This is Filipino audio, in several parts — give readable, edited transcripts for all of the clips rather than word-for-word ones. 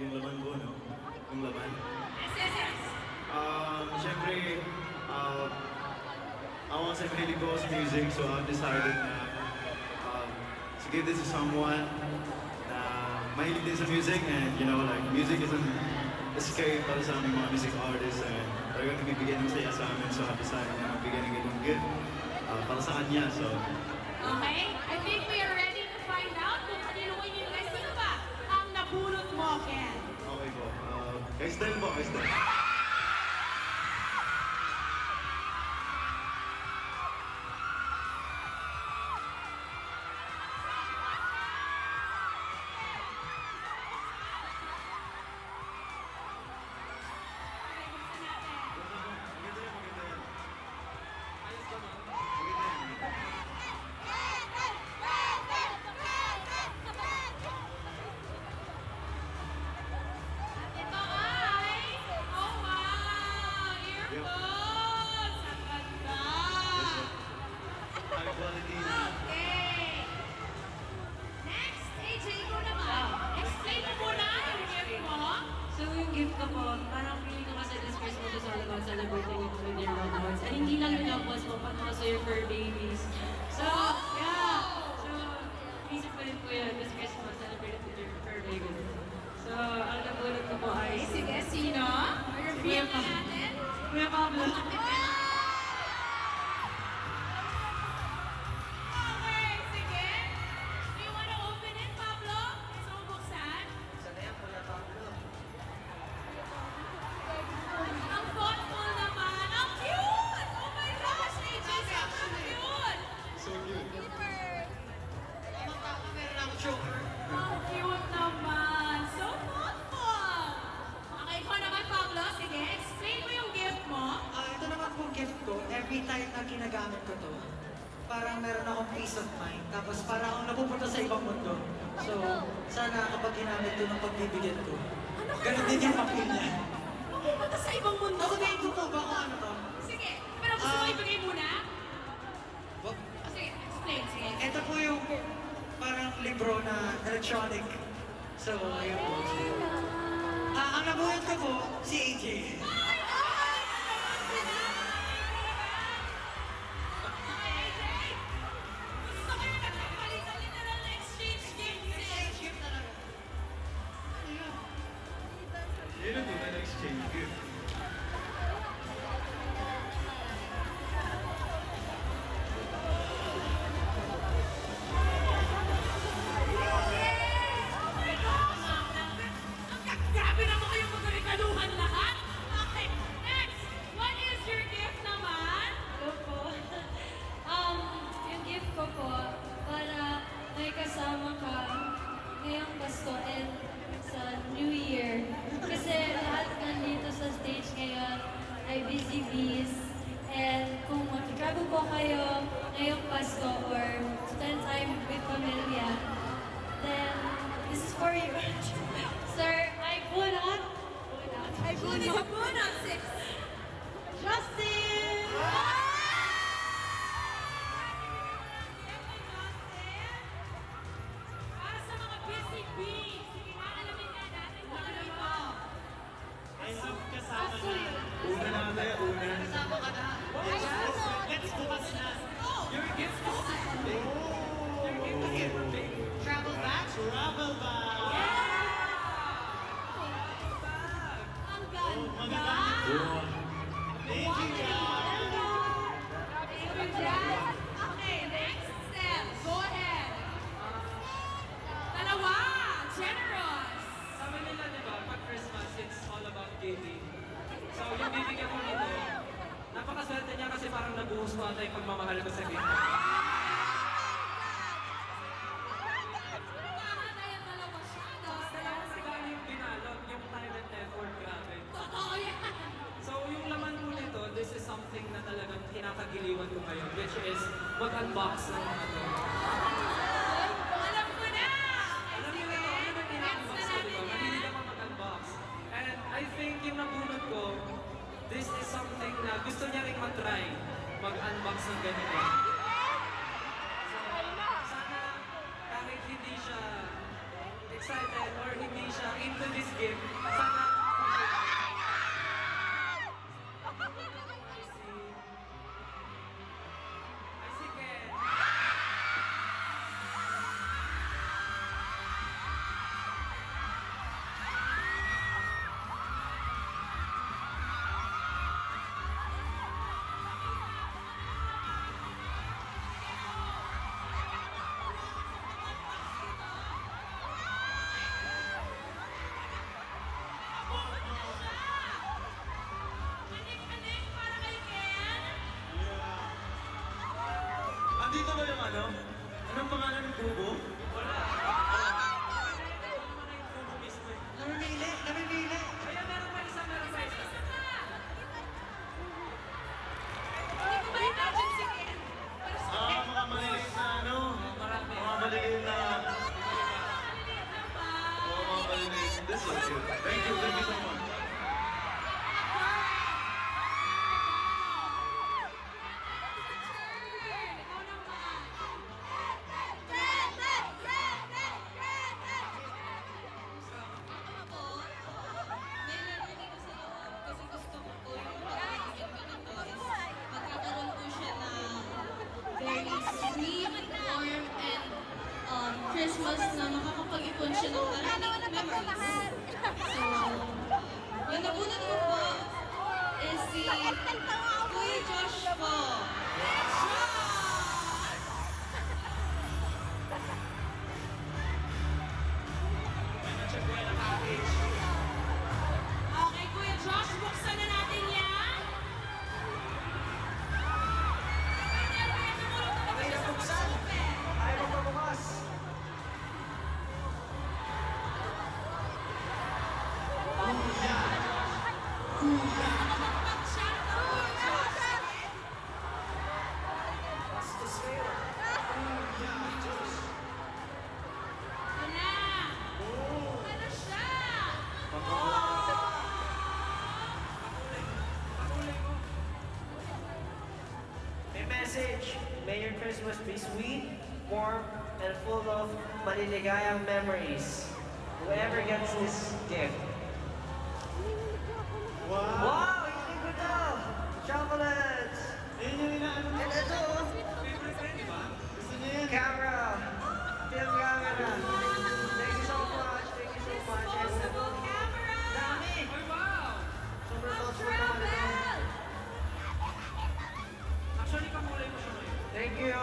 Yung laman po, no? Yung laman. Yes. Siyempre, ako kasi mahilig ko sa music, so I've decided na to give this to someone na mahilig din sa music, and you know, like, music isn't escape para sa aming mga music artists, and talagang nagbibigyan ng saya sa amin, so I've decided na magbigyan ng itong gift para sa kanya, so... Okay, I think we are ready to find out kung kanino ko yung guys. Sino ba ang nabulot mo, Ken? Okay po. Kay Stel po, kay Stel. Ito ay, oh wow, earphones! Ang ganda! High quality. Okay. Next, AJ, ikaw naman. Explain mo muna yung gift mo. So yung gift ko po, parang feeling ko kasi this Christmas is all about celebrating it with your loved ones. And hindi lang yung loved ones mo, pati also your fur babies. So, yeah. So, isip ko din po yun, this Christmas, celebrate it with your fur babies. So, ang nabulot ko po ay... Sige, sino? Reveal na natin. Kuya Pablo. Okay, sige. Do you wanna open it, Pablo? Gusto mo buksan? Ang thoughtful naman. Ang cute! Oh my gosh, AJ, sobrang cute! So cute. Ang cute naman. So thoughtful. Okay, ikaw naman, Pablo. Sige, explain mo yung gift mo. Ito naman pong gift ko, every time na ginagamit ko to, parang meron akong peace of mind. Tapos parang akong napupunta sa ibang mundo. So, sana kapag ginamit ko ng pagbibigyan ko, ganun din yung mapil niya. Pupunta sa ibang mundo. Ako din ko po ba kung ano to? Sige, pero gusto mo ibigay muna? Wag. Sige, explain. Sige. Ito po yung parang libro na electronic. So, ayun po. Ang nabuhat ko po, si AJ. Ay! Ay! Okay, AJ. Gusto ko yung nagpapalitan literal na exchange gift. Exchange gift talaga. Ano yun? Yun ang tunay na exchange gift. Grabe naman kayong magregaluhan lahat. Okay, next. What is your gift naman? Hello po. Yung gift ko po, para may kasama ka ngayong Pasko and sa New Year. Kasi lahat nandito sa stage ngayon ay busy bees. And kung mag-travel po kayo ngayong Pasko or spend time with pamilya, then this is for you. Sir, I bunot. Ay, bunot sa bunot. Six. Justin! Para sa mga busy bees. Sige nga, alamin nga natin kung ano ito. I love kasama na. Una na tayo, una. Kasama ka na. Let's bukas na. Your gift ko. Travel bag? Travel bag. Ang ganda. Wow. Thank you, guys. Thank you, Jan. Okay, next step. Go ahead. Dalawa. Generous. Sabi nila, di ba, pag Christmas, it's all about giving. So, yung bibigyan ko nito, napakaswerte niya kasi parang nabuhos ko ata yung pagmamahal ko sa gift. Tama na yung dalawa siya. Tapos dalawang regalo yung binalot, yung time and effort, grabe. Totoo yan. So, yung laman po nito, this is something na talagang kinakagiliwan ko ngayon, which is mag-unbox ng mga to. Alam ko na. Alam niyo na, ano ba Next pinaka-unbox na ko, di ba? natin Mahilig yan. ako mag-unbox. And I think yung nabunot ko, this is something na gusto niya rin matry mag-unbox ng ganito. So, sana kahit hindi siya excited or hindi siya into to this gift, sana... I see Ken. Anik-anik para kay Ken. Andito ba yung ano? Anong pangalan ng kubo? Namimili! Namimili! Ayan, meron pa isa, meron pa isa. Hindi ko ma-imagine si Ken. Pero si Ken, Mga maliliit na ano? Marami. Mga maliliit na... maliliit na ba? Mga maliliit. This is good. Thank you so much. Ikaw naman. Ako po, may lalagay ko sa loob kasi gusto ko po yung pagkakagin ko nito is magkakaroon po siya ng very sweet, warm, and Christmas na makakapag-ipon siya ng maraming memories. So, yung nabunod ko po is si Kuya Josh po. Okay, Kuya Josh, buksan na natin yan. Kaya tumulong talaga siya sa pag-open. Ayaw magpabukas! Mag-shout out, Kuya Josh. Bastos kayo! Wala. Ano siya? May message. May your Christmas be sweet, warm, and full of maliligayang memories. Whoever gets this gift. Wow! Hindi ko na! Chocolates! Yun yung inaano mo. And ito! Gusto niya yan. Camera! Film camera! Thank you so much! Thank you so much! And Disposable camera. dami! Ay, wow! Sobrang thoughtful naman ito. Travel. Actually, kakulay mo siya ngayon. Thank you!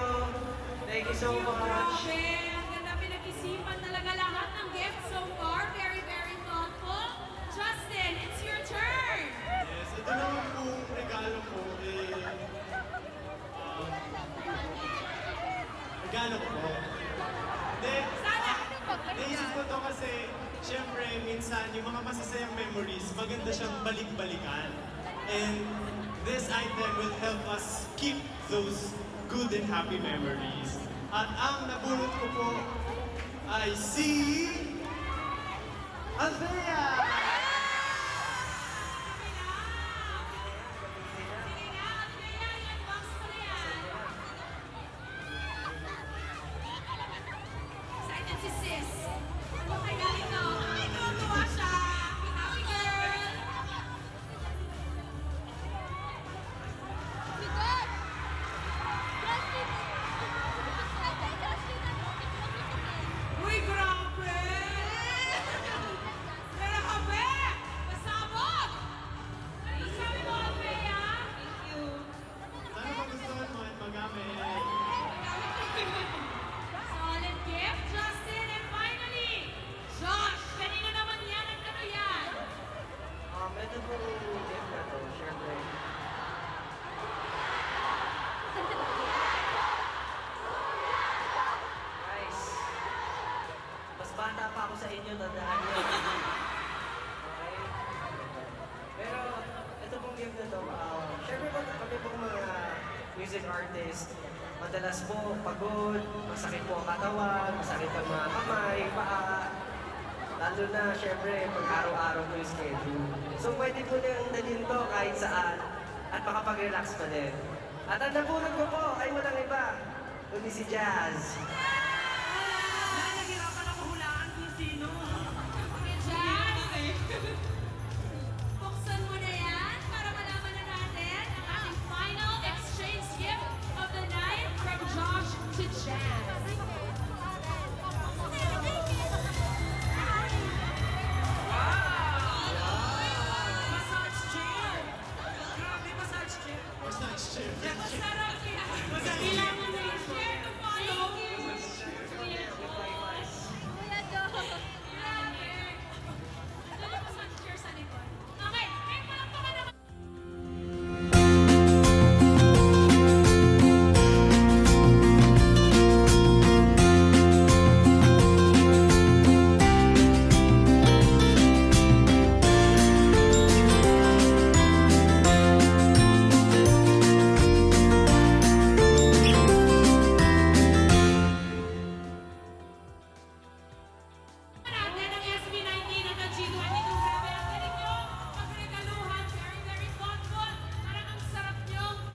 Thank you so much! Grabe, ang ganda pinag-isipan talaga lahat ng gifts so far. Very, very thoughtful. Justin, it's your turn. Yes, ito naman pong regalo ko regalo ko po. Hindi, Sana. naisip ko to kasi, syempre, minsan, yung mga masasayang memories, maganda siyang balik-balikan. And this item will help us keep those good and happy memories. At ang nabulot ko po ay si... Althea! Sige na, at kaya i-unbox mo na yan. Excited si sis. Ano kaya ito? Ay, tuwa siya. Happy girl. Uy, grabe! Pero kabe! Pasabog! Ano sabi mo, Althea? Thank you. Sana magustuhan mo at magamit. Solid gift, Justin. And finally, Josh, kanina naman yan at ano yan? Ito po gift na to, syempre. Guys, mas bata pa ako sa inyo, tandaan niyo. Okay? Pero, ito pong gift na to, syempre kami pong mga music artist, madalas po pagod, masakit po ang katawan, masakit ang mga kamay, paa, lalo na, syempre, pag araw-araw po yung schedule. So, pwede po nang dalhin to kahit saan at makapag-relax pa din. At ang nabunod ko po ay walang iba, kundi si Jazz.